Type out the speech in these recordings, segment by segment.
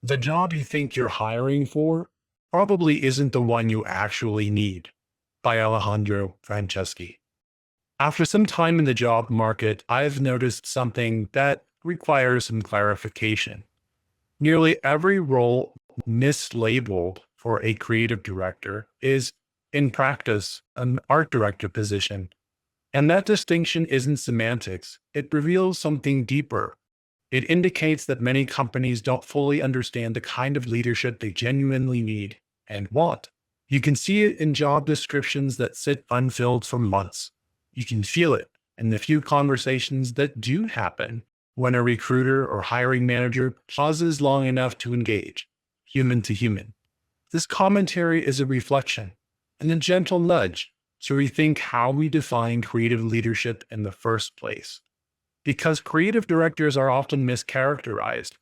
The job you think you're hiring for probably isn't the one you actually need, by Alejandro Franceschi. After some time in the job market, I've noticed something that requires some clarification. Nearly every role mislabeled for a creative director is, in practice, an art director position. And that distinction isn't semantics. It reveals something deeper. It indicates that many companies don't fully understand the kind of leadership they genuinely need and want. You can see it in job descriptions that sit unfilled for months. You can feel it in the few conversations that do happen when a recruiter or hiring manager pauses long enough to engage, human to human. This commentary is a reflection and a gentle nudge to rethink how we define creative leadership in the first place. Because creative directors are often mischaracterized,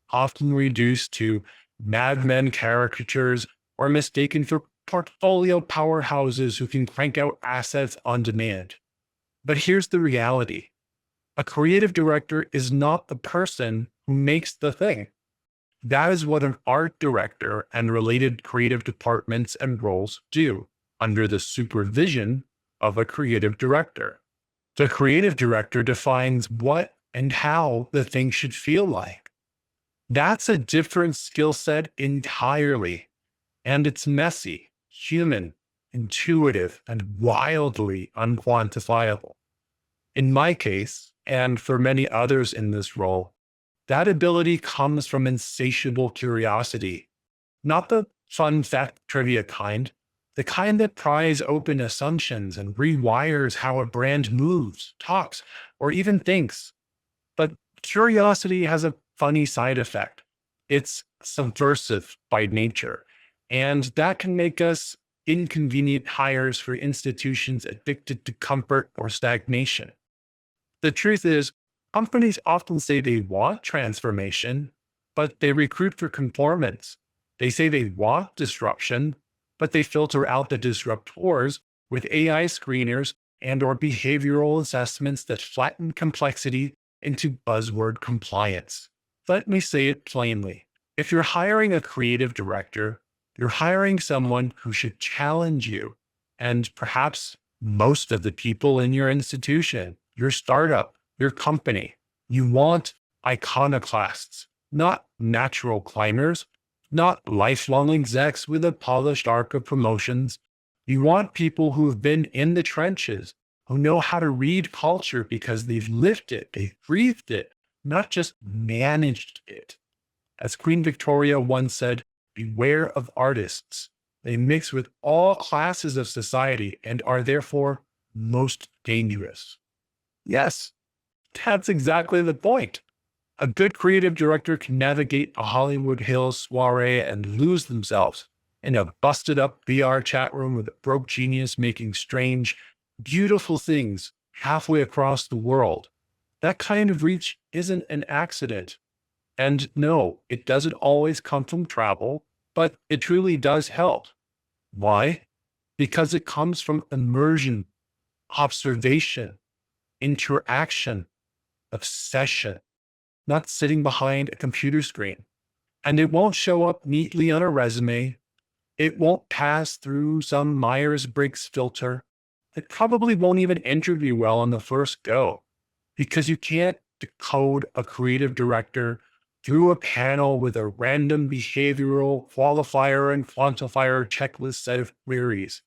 often reduced to madmen caricatures, or mistaken for portfolio powerhouses who can crank out assets on demand. But here's the reality. A creative director is not the person who makes the thing. That is what an art director and related creative departments and roles do under the supervision of a creative director. The creative director defines what and how the thing should feel like. That's a different skill set entirely. And it's messy, human, intuitive, and wildly unquantifiable. In my case, and for many others in this role, that ability comes from insatiable curiosity, not the fun fact trivia kind, the kind that pries open assumptions and rewires how a brand moves, talks, or even thinks. But curiosity has a funny side effect. It's subversive by nature, and that can make us inconvenient hires for institutions addicted to comfort or stagnation. The truth is, companies often say they want transformation, but they recruit for conformance. They say they want disruption, but they filter out the disruptors with AI screeners and or behavioral assessments that flatten complexity into buzzword compliance. Let me say it plainly. If you're hiring a creative director, you're hiring someone who should challenge you and perhaps most of the people in your institution, your startup, your company. You want iconoclasts, not natural climbers, not lifelong execs with a polished arc of promotions. You want people who have been in the trenches, who know how to read culture because they've lived it, they've breathed it, not just managed it. As Queen Victoria once said, beware of artists. They mix with all classes of society and are therefore most dangerous. Yes, that's exactly the point. A good creative director can navigate a Hollywood Hills soiree and lose themselves in a busted up VR chat room with a broke genius making strange, beautiful things halfway across the world. That kind of reach isn't an accident. And no, it doesn't always come from travel, but it truly does help. Why? Because it comes from immersion, observation, interaction, obsession, not sitting behind a computer screen. And it won't show up neatly on a resume. It won't pass through some Myers-Briggs filter. It probably won't even interview well on the first go because you can't decode a creative director through a panel with a random behavioral qualifier and quantifier checklist set of queries.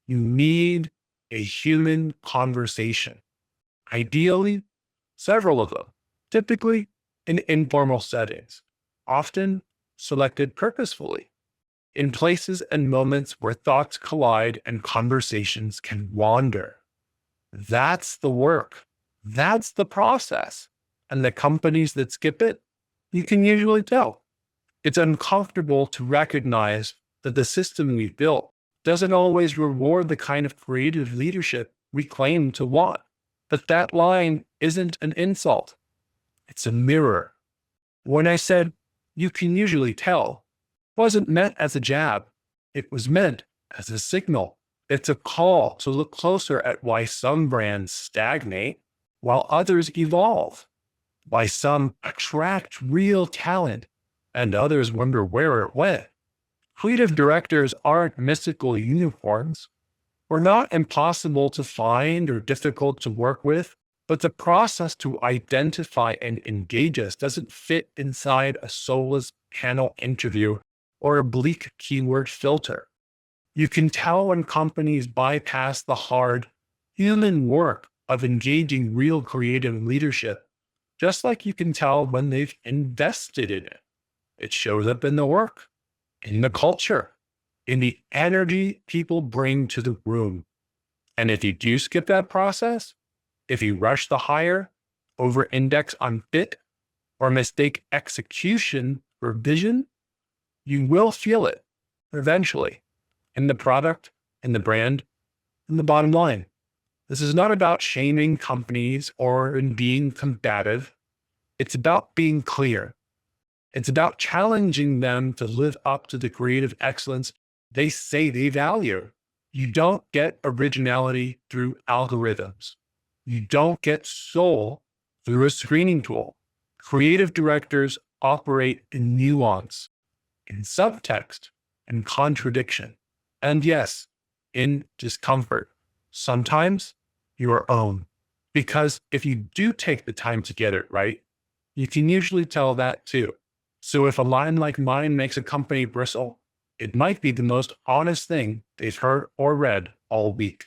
You need a human conversation. Ideally, several of them, typically in informal settings, often selected purposefully, in places and moments where thoughts collide and conversations can wander. That's the work. That's the process. And the companies that skip it, you can usually tell. It's uncomfortable to recognize that the system we've built doesn't always reward the kind of creative leadership we claim to want. But that line isn't an insult. It's a mirror. When I said, you can usually tell, it wasn't meant as a jab. It was meant as a signal. It's a call to look closer at why some brands stagnate while others evolve, why some attract real talent and others wonder where it went. Creative directors aren't mystical unicorns. We're not impossible to find or difficult to work with, but the process to identify and engage us doesn't fit inside a soulless panel interview or a bleak keyword filter. You can tell when companies bypass the hard human work of engaging real creative leadership, just like you can tell when they've invested in it. It shows up in the work, in the culture, in the energy people bring to the room. And if you do skip that process, if you rush the hire, over-index on fit, or mistake execution for vision, you will feel it eventually in the product, in the brand, in the bottom line. This is not about shaming companies or in being combative. It's about being clear. It's about challenging them to live up to the creative excellence they say they value. You don't get originality through algorithms. You don't get soul through a screening tool. Creative directors operate in nuance, in subtext, in contradiction, and yes, in discomfort. Sometimes your own. Because if you do take the time to get it right, you can usually tell that too. So if a line like mine makes a company bristle, it might be the most honest thing they've heard or read all week.